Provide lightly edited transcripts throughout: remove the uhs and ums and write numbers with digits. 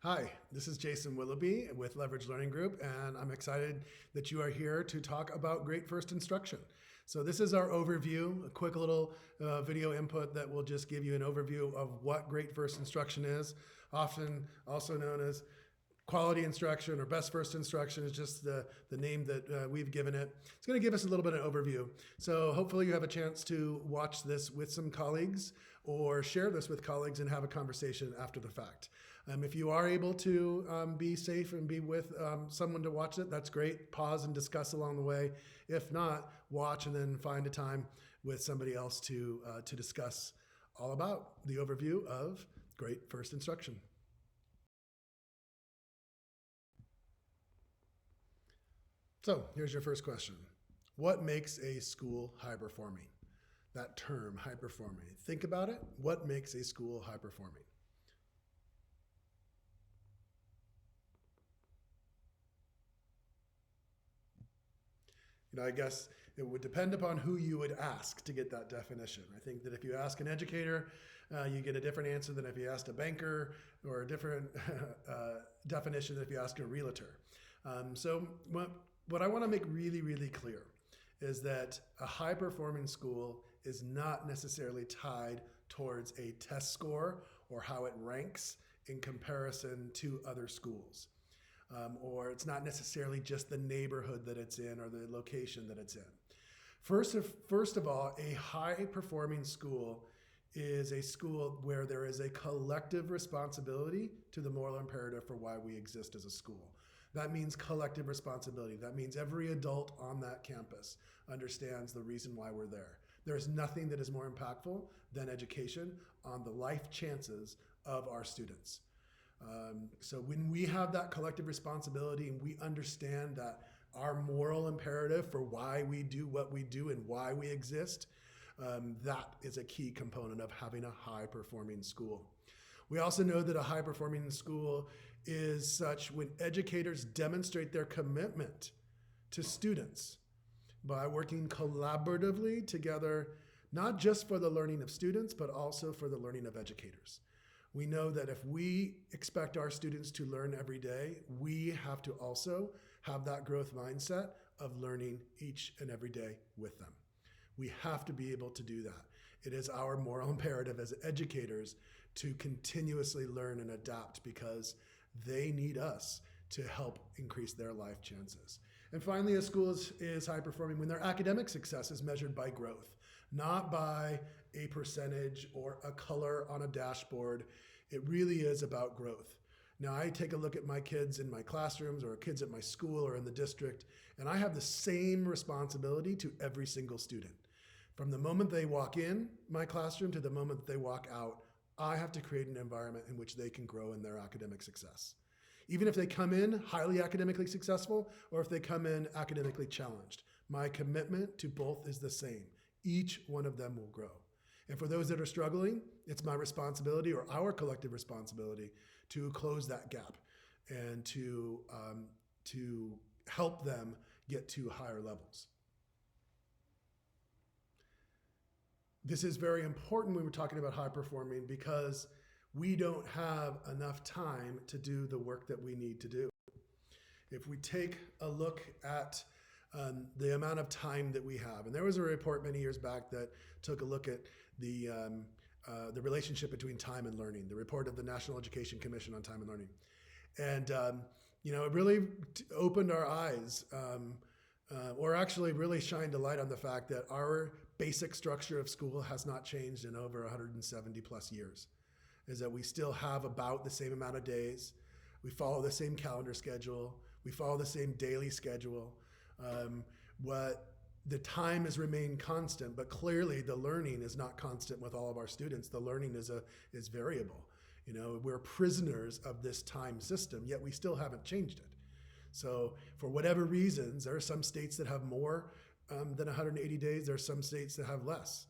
Hi, this is Jason Willoughby with Leverage Learning Group, and I'm excited that you are here to talk about Great First Instruction. So this is our overview, a quick little video input that will just give you an overview of what Great First Instruction is, often also known as quality instruction or best first instruction is just the name that we've given it. It's going to give us a little bit of overview. So hopefully you have a chance to watch this with some colleagues or share this with colleagues and have a conversation after the fact. If you are able to be safe and be with someone to watch it, that's great. Pause and discuss along the way. If not, watch and then find a time with somebody else to discuss all about the overview of Great First Instruction. So here's your first question. What makes a school high performing? That term, high performing. Think about it. What makes a school high performing? I guess it would depend upon who you would ask to get that definition. I think that if you ask an educator, you get a different answer than if you asked a banker, or a different definition than if you ask a realtor. So what I want to make really, really clear is that a high-performing school is not necessarily tied towards a test score or how it ranks in comparison to other schools. Or it's not necessarily just the neighborhood that it's in or the location that it's in. First of all, a high-performing school is a school where there is a collective responsibility to the moral imperative for why we exist as a school. That means collective responsibility. That means every adult on that campus understands the reason why we're there. There's nothing that is more impactful than education on the life chances of our students. So when we have that collective responsibility and we understand that our moral imperative for why we do what we do and why we exist, that is a key component of having a high-performing school. We also know that a high-performing school is such when educators demonstrate their commitment to students by working collaboratively together, not just for the learning of students, but also for the learning of educators. We know that if we expect our students to learn every day, we have to also have that growth mindset of learning each and every day with them. We have to be able to do that. It is our moral imperative as educators to continuously learn and adapt because they need us to help increase their life chances. And finally, a school is high performing when their academic success is measured by growth, not by a percentage or a color on a dashboard. It really is about growth. Now, I take a look at my kids in my classrooms or kids at my school or in the district, and I have the same responsibility to every single student. From the moment they walk in my classroom to the moment that they walk out, I have to create an environment in which they can grow in their academic success. Even if they come in highly academically successful or if they come in academically challenged, my commitment to both is the same. Each one of them will grow. And for those that are struggling, it's my responsibility or our collective responsibility to close that gap and to help them get to higher levels. This is very important when we're talking about high performing because we don't have enough time to do the work that we need to do. If we take a look at the amount of time that we have, and there was a report many years back that took a look at the relationship between time and learning, the report of the National Education Commission on Time and Learning. And it really opened our eyes, or actually really shined a light on the fact that our basic structure of school has not changed in over 170 plus years. Is that we still have about the same amount of days, we follow the same calendar schedule, we follow the same daily schedule. What the time has remained constant, but clearly the learning is not constant with all of our students. The learning is variable. We're prisoners of this time system, yet we still haven't changed it. So for whatever reasons, there are some states that have more than 180 days. There are some states that have less.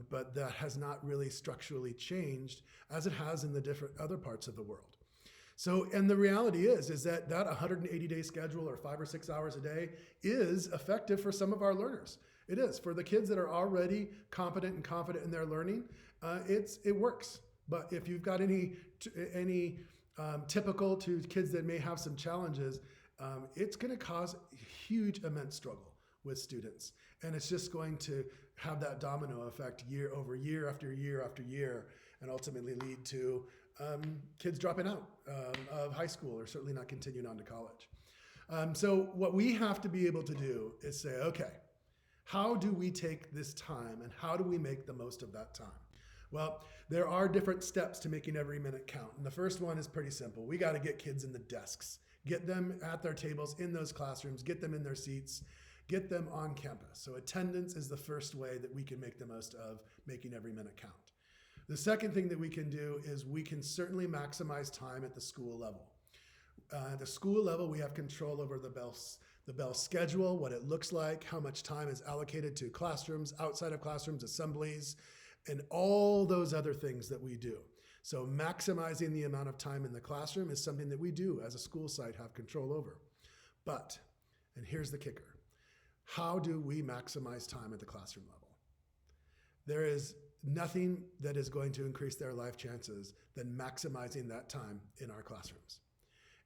But that has not really structurally changed as it has in the different other parts of the world. So, and the reality is that 180-day schedule or 5 or 6 hours a day is effective for some of our learners. It is. For the kids that are already competent and confident in their learning, it works. But if you've got any typical to kids that may have some challenges, it's going to cause huge, immense struggle with students. And it's just going to have that domino effect year over year after year after year, and ultimately lead to kids dropping out of high school, or certainly not continuing on to college. So what we have to be able to do is say, okay, how do we take this time and how do we make the most of that time? Well, there are different steps to making every minute count. And the first one is pretty simple. We got to get kids in the desks, get them at their tables in those classrooms, get them in their seats, get them on campus. So attendance is the first way that we can make the most of making every minute count. The second thing that we can do is we can certainly maximize time at the school level. At the school level, we have control over the bell schedule, what it looks like, how much time is allocated to classrooms, outside of classrooms, assemblies, and all those other things that we do. So maximizing the amount of time in the classroom is something that we do as a school site have control over. But, and here's the kicker, how do we maximize time at the classroom level? There is nothing that is going to increase their life chances than maximizing that time in our classrooms.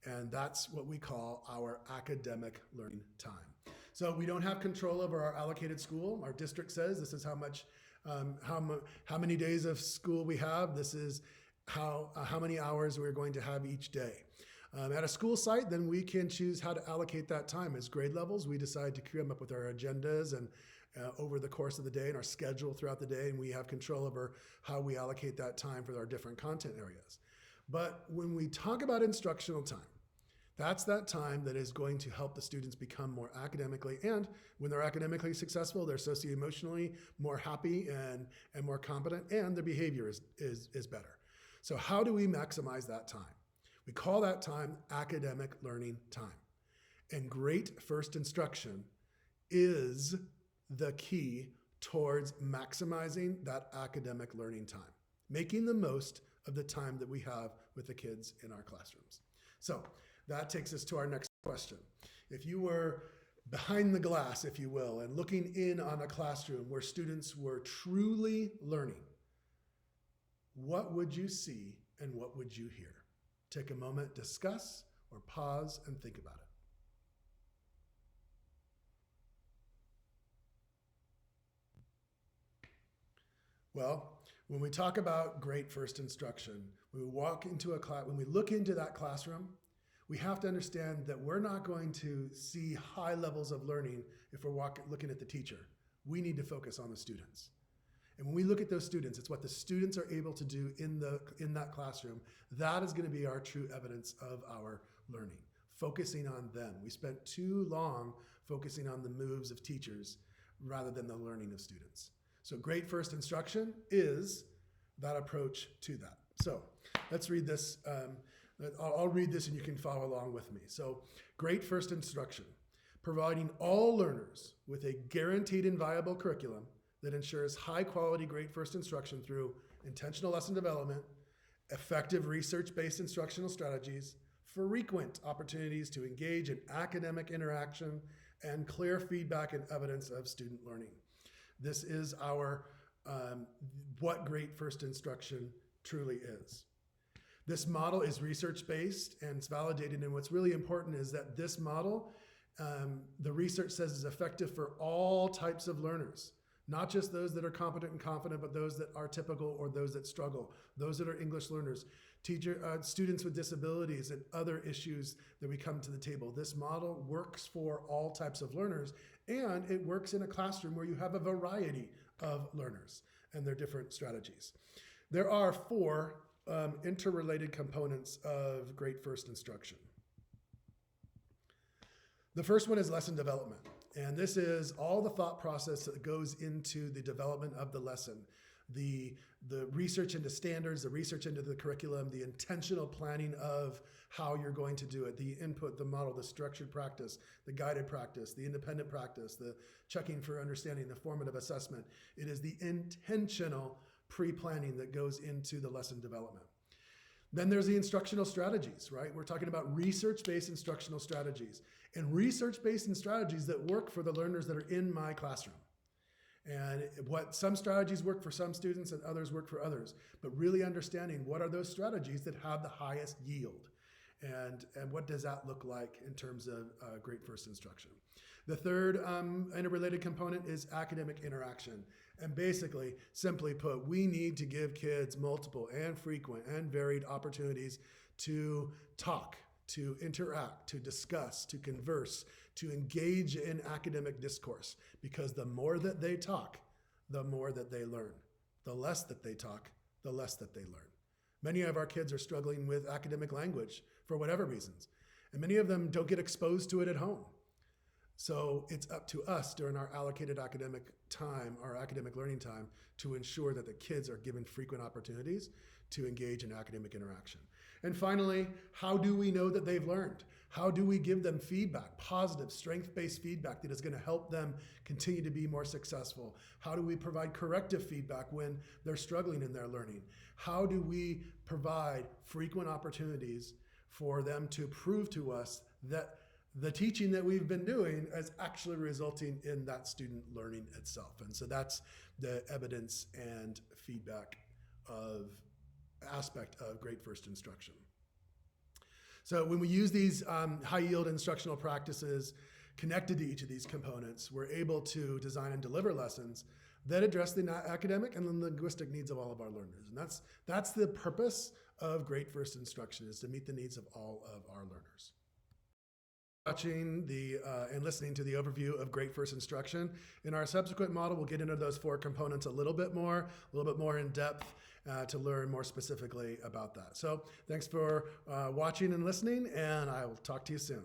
And that's what we call our academic learning time. So we don't have control over our allocated school. Our district says this is how many days of school we have. This is how many hours we're going to have each day. At a school site, then we can choose how to allocate that time. As grade levels, we decide to come up with our agendas and over the course of the day and our schedule throughout the day, and we have control over how we allocate that time for our different content areas. But when we talk about instructional time, that's that time that is going to help the students become more academically, and when they're academically successful, they're socio-emotionally more happy and more competent, and their behavior is better. So how do we maximize that time? We call that time academic learning time. And great first instruction is the key towards maximizing that academic learning time, making the most of the time that we have with the kids in our classrooms. So that takes us to our next question. If you were behind the glass, if you will, and looking in on a classroom where students were truly learning, what would you see and what would you hear? Take a moment, discuss, or pause and think about it. Well, when we talk about great first instruction, when we walk into a class, when we look into that classroom, we have to understand that we're not going to see high levels of learning if we're looking at the teacher. We need to focus on the students. And when we look at those students, it's what the students are able to do in that classroom. That is going to be our true evidence of our learning, focusing on them. We spent too long focusing on the moves of teachers rather than the learning of students. So great first instruction is that approach to that. So let's read this. I'll read this and you can follow along with me. So great first instruction, providing all learners with a guaranteed and viable curriculum that ensures high quality great first instruction through intentional lesson development, effective research-based instructional strategies, frequent opportunities to engage in academic interaction, and clear feedback and evidence of student learning. This is our what great first instruction truly is. This model is research-based and it's validated, and what's really important is that this model, the research says, is effective for all types of learners, not just those that are competent and confident, but those that are typical or those that struggle, those that are English learners, students with disabilities and other issues that we come to the table. This model works for all types of learners, and it works in a classroom where you have a variety of learners and their different strategies. There are 4 interrelated components of great first instruction. The first one is lesson development. And this is all the thought process that goes into the development of the lesson. The research into standards, the research into the curriculum, the intentional planning of how you're going to do it, the input, the model, the structured practice, the guided practice, the independent practice, the checking for understanding, the formative assessment. It is the intentional pre-planning that goes into the lesson development. Then there's the instructional strategies, right? We're talking about research-based instructional strategies and research-based strategies that work for the learners that are in my classroom. And what some strategies work for some students and others work for others, but really understanding what are those strategies that have the highest yield. And what does that look like in terms of great first instruction? The third interrelated component is academic interaction. And basically, simply put, we need to give kids multiple and frequent and varied opportunities to talk, to interact, to discuss, to converse, to engage in academic discourse. Because the more that they talk, the more that they learn. The less that they talk, the less that they learn. Many of our kids are struggling with academic language for whatever reasons, and many of them don't get exposed to it at home. So it's up to us during our allocated academic time, our academic learning time, to ensure that the kids are given frequent opportunities to engage in academic interaction. And finally, how do we know that they've learned? How do we give them feedback, positive, strength-based feedback that is going to help them continue to be more successful? How do we provide corrective feedback when they're struggling in their learning? How do we provide frequent opportunities for them to prove to us that the teaching that we've been doing is actually resulting in that student learning itself? And so that's the evidence and feedback aspect of great first instruction. So when we use these high-yield instructional practices connected to each of these components, we're able to design and deliver lessons that address the academic and the linguistic needs of all of our learners. And that's the purpose of great first instruction, is to meet the needs of all of our learners. Watching and listening to the overview of great first instruction. In our subsequent model, we'll get into those 4 components a little bit more in depth to learn more specifically about that. So thanks for watching and listening, and I will talk to you soon.